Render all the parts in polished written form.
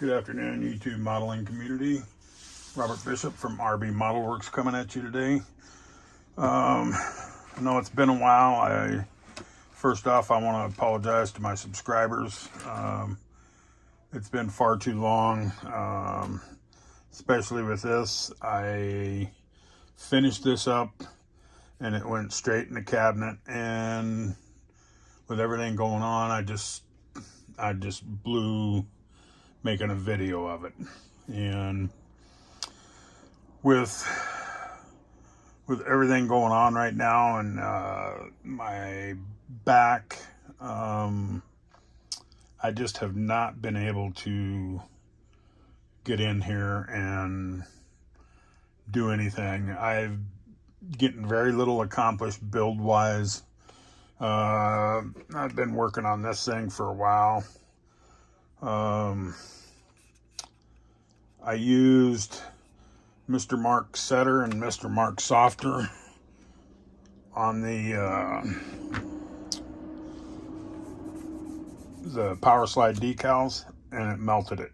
Good afternoon, YouTube modeling community. Robert Bishop from RB Model Works coming at you today. I know it's been a while. First off, I want to apologize to my subscribers. It's been far too long, especially with this. I finished this up and it went straight in the cabinet, and with everything going on, I just blew making a video of it. And with everything going on right now and my back, I just have not been able to get in here and do anything. I've getting very little accomplished build wise. I've been working on this thing for a while. I used Mr. Mark Setter and Mr. Mark Softer on the power slide decals, and it melted it.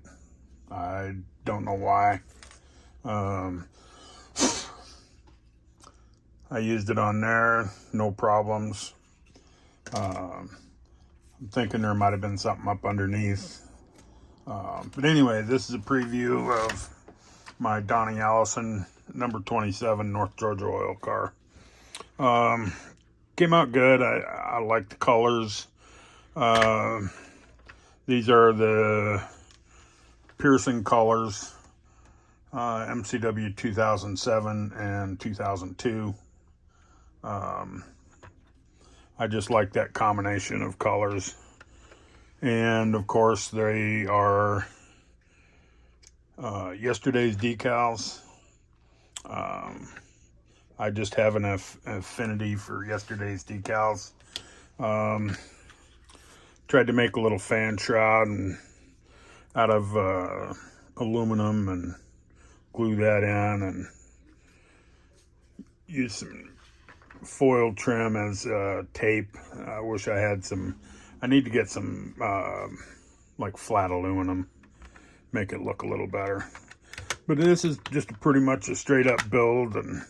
I don't know why. I used it on there, no problems. I'm thinking there might have been something up underneath. But anyway, this is a preview of my Donnie Allison number 27 North Georgia oil car. Came out good. I like the colors. These are the Pearson colors, MCW 2007 and 2002. I just like that combination of colors. And of course, they are yesterday's decals. I just have an affinity for yesterday's decals. Tried to make a little fan shroud out of aluminum and glue that in, and use some foil trim as tape. I wish I had some. I need to get some like flat aluminum, make it look a little better. But this is just pretty much a straight up build, and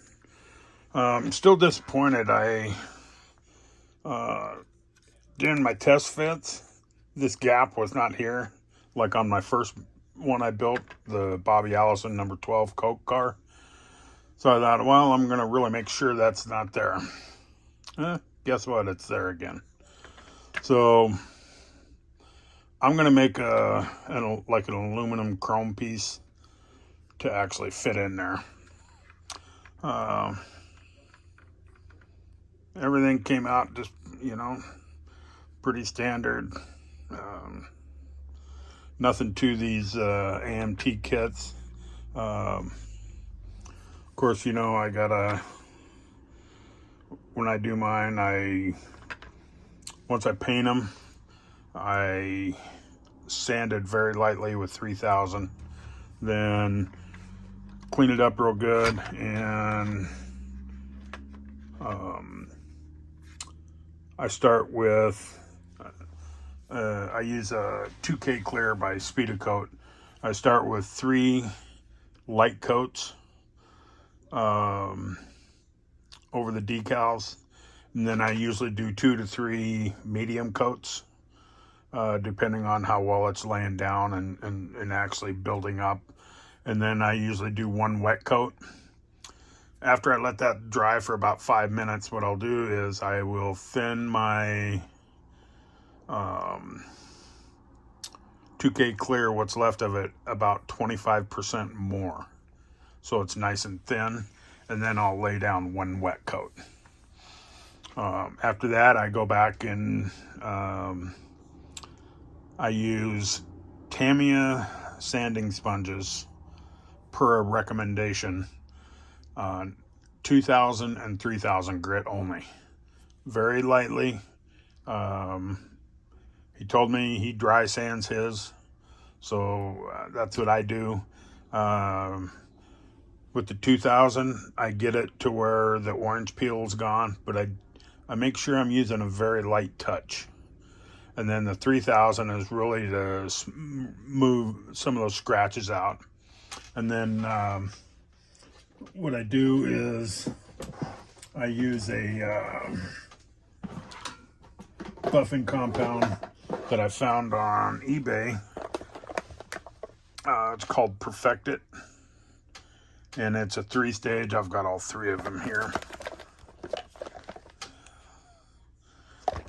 I'm still disappointed. During my test fits, this gap was not here, like on my first one I built, the Bobby Allison number 12 Coke car. So I thought, well, I'm going to really make sure that's not there. Guess what? It's there again. So I'm going to make like an aluminum chrome piece to actually fit in there. Everything came out just, pretty standard. Nothing to these AMT kits. Of course, I gotta, when I do mine, once I paint them, I sanded very lightly with 3000, then clean it up real good, and I start with I use a 2K Clear by Speedacoat. I start with 3 light coats over the decals, and then I usually do 2 to 3 medium coats, depending on how well it's laying down and actually building up. And then I usually do 1 wet coat. After I let that dry for about 5 minutes, what I'll do is I will thin my 2K Clear, what's left of it, about 25% more, so it's nice and thin, and then I'll lay down 1 wet coat. After that, I go back and I use Tamiya sanding sponges per recommendation, 2000 and 3000 grit only, very lightly. He told me he dry sands his, so that's what I do. With the 2000, I get it to where the orange peel is gone, but I make sure I'm using a very light touch. And then the 3000 is really to move some of those scratches out. And then what I do is I use a buffing compound that I found on eBay. It's called Perfect It, and it's a 3-stage. I've got all 3 of them here.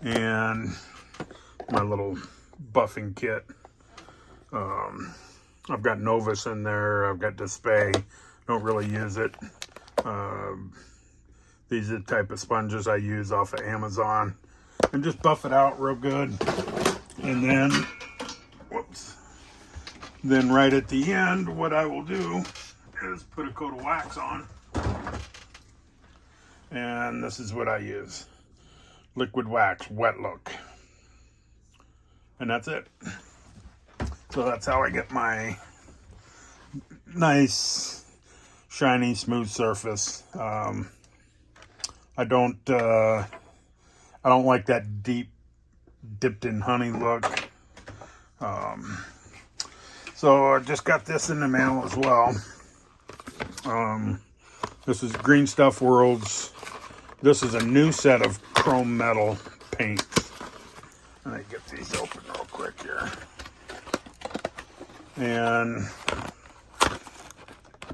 And my little buffing kit. I've got Novus in there. I've got Display. Don't really use it. These are the type of sponges I use off of Amazon. And just buff it out real good. And then, whoops. Then right at the end, what I will do is put a coat of wax on. And this is what I use. Liquid wax, wet look. And that's it. So that's how I get my nice, shiny, smooth surface. I don't like that deep, dipped in honey look. So I just got this in the mail as well. This is Green Stuff World's. This is a new set of chrome metal paints. Let me get these open real quick here. And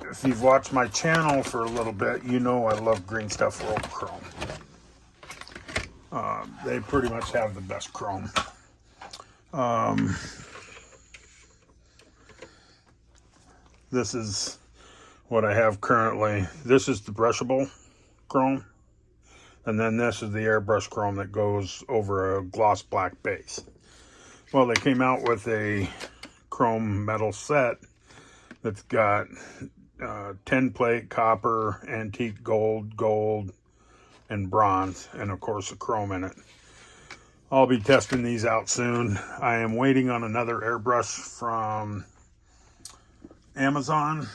if you've watched my channel for a little bit, you know I love Green Stuff World chrome. They pretty much have the best chrome. This is what I have currently. This is the brushable chrome. And then this is the airbrush chrome that goes over a gloss black base. Well, they came out with a chrome metal set that's got 10 plate, copper, antique gold, gold, and bronze, and of course the chrome in it. I'll be testing these out soon. I am waiting on another airbrush from Amazon,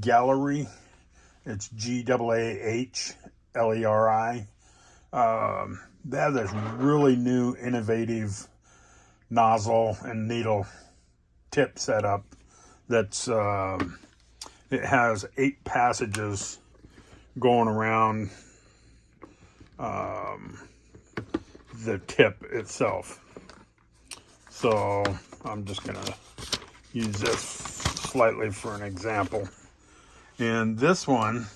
Gallery. It's Gallery. They have this really new, innovative nozzle and needle tip setup that's it has 8 passages going around the tip itself. So I'm just gonna use this slightly for an example. And this one,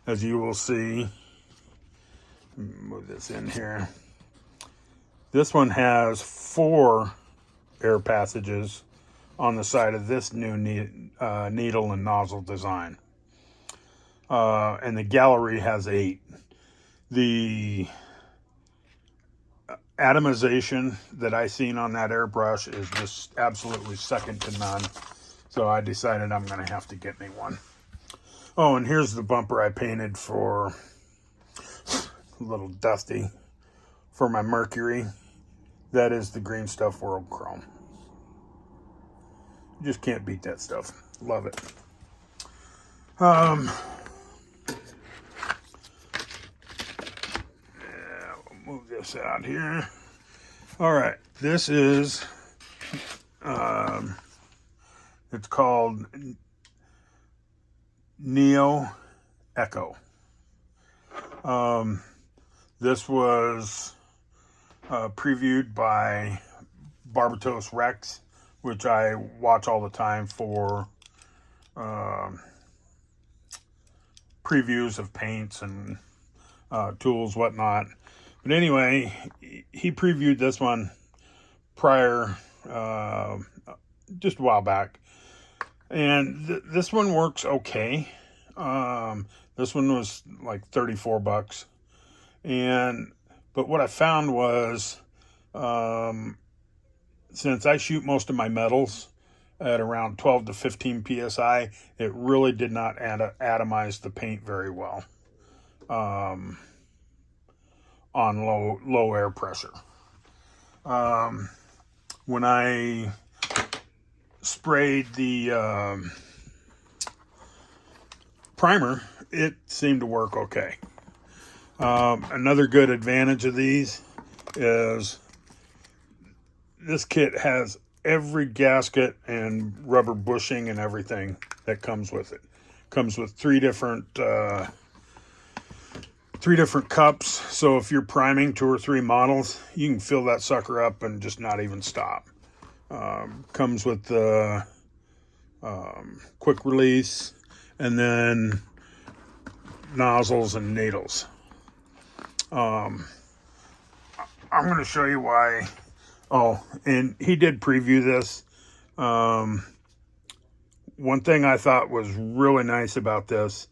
as you will see, move this in here. This one has 4 air passages on the side of this new needle and nozzle design. And the Gallery has 8. The atomization that I seen on that airbrush is just absolutely second to none. So I decided I'm going to have to get me one. Oh, and here's the bumper I painted for a little dusty for my Mercury. That is the Green Stuff World Chrome. You just can't beat that stuff. Love it. Yeah, we'll move this out here. All right, this is it's called Neo Echo. This was previewed by Barbatos Rex, which I watch all the time for previews of paints and tools, whatnot. But anyway, he previewed this one prior, just a while back. And this one works okay. This one was like $34. But what I found was, since I shoot most of my metals at around 12 to 15 PSI, it really did not atomize the paint very well on low air pressure. When I sprayed the primer, it seemed to work okay. Another good advantage of these is this kit has every gasket and rubber bushing and everything that comes with it. Comes with three different cups. So if you're priming 2 or 3 models, you can fill that sucker up and just not even stop. Comes with the quick release, and then nozzles and needles. I'm going to show you why. Oh, and he did preview this. One thing I thought was really nice about this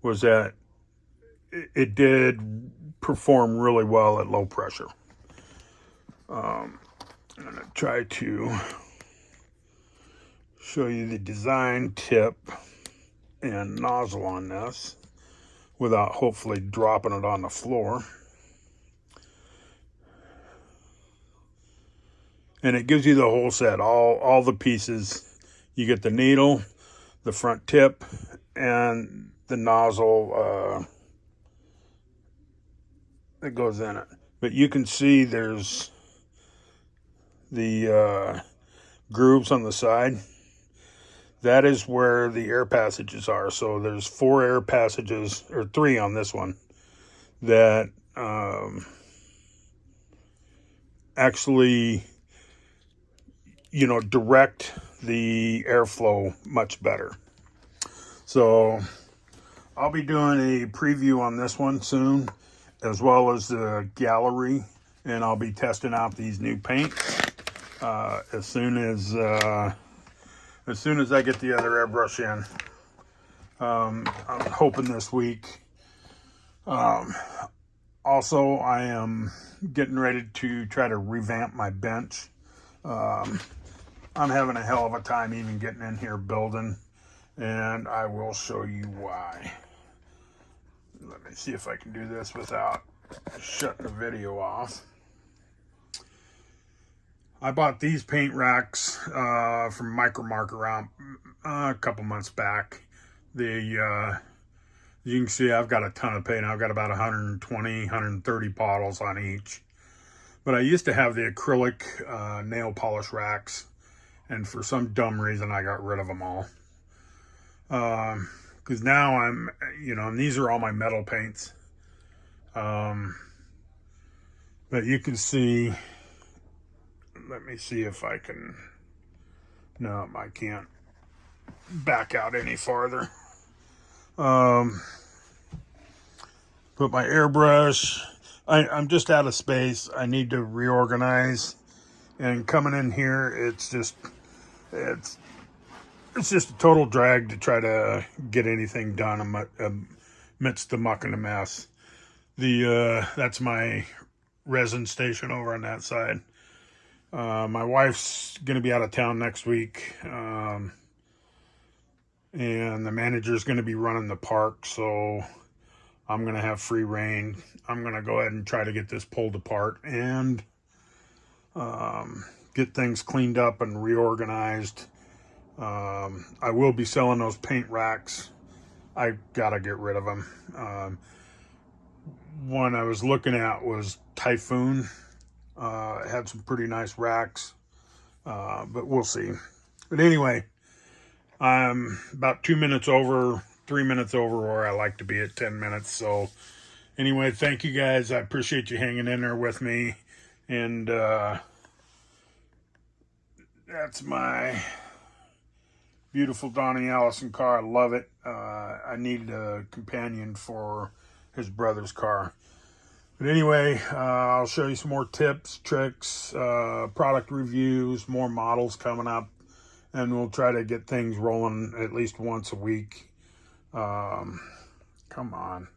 was that it did perform really well at low pressure. I'm going to try to show you the design tip and nozzle on this without hopefully dropping it on the floor. And it gives you the whole set, all the pieces. You get the needle, the front tip, and the nozzle that goes in it. But you can see there's the grooves on the side. That is where the air passages are. So there's 4 air passages, or 3 on this one, that actually, you know, direct the airflow much better. So I'll be doing a preview on this one soon, as well as the gallery, and I'll be testing out these new paints as soon as I get the other airbrush in. I'm hoping this week. Also, I am getting ready to try to revamp my bench. I'm having a hell of a time even getting in here building, and I will show you why. Let me see if I can do this without shutting the video off. I bought these paint racks from Micro Mark around a couple months back. You can see I've got a ton of paint. I've got about 120, 130 bottles on each. But I used to have the acrylic nail polish racks, and for some dumb reason I got rid of them all. Because now I'm, you know, and these are all my metal paints. But you can see, let me see if I can, no, I can't back out any farther. Put my airbrush. I'm just out of space. I need to reorganize. And coming in here, it's just a total drag to try to get anything done amidst the muck and the mess. That's my resin station over on that side. My wife's going to be out of town next week. And the manager's going to be running the park, so I'm going to have free reign. I'm going to go ahead and try to get this pulled apart and get things cleaned up and reorganized. I will be selling those paint racks. I got to get rid of them. One I was looking at was Typhoon. It had some pretty nice racks, but we'll see. But anyway, I'm about 2 minutes over, 3 minutes over where I like to be at 10 minutes. So anyway, thank you guys. I appreciate you hanging in there with me. And that's my beautiful Donnie Allison car. I love it. I needed a companion for his brother's car. But anyway, I'll show you some more tips, tricks, product reviews, more models coming up. And we'll try to get things rolling at least once a week. Come on.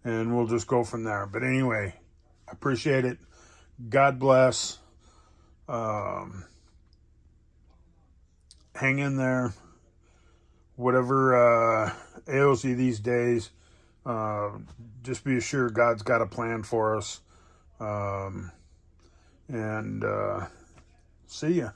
And we'll just go from there. But anyway, I appreciate it. God bless. Hang in there. Whatever ails you these days, just be assured God's got a plan for us. And see ya.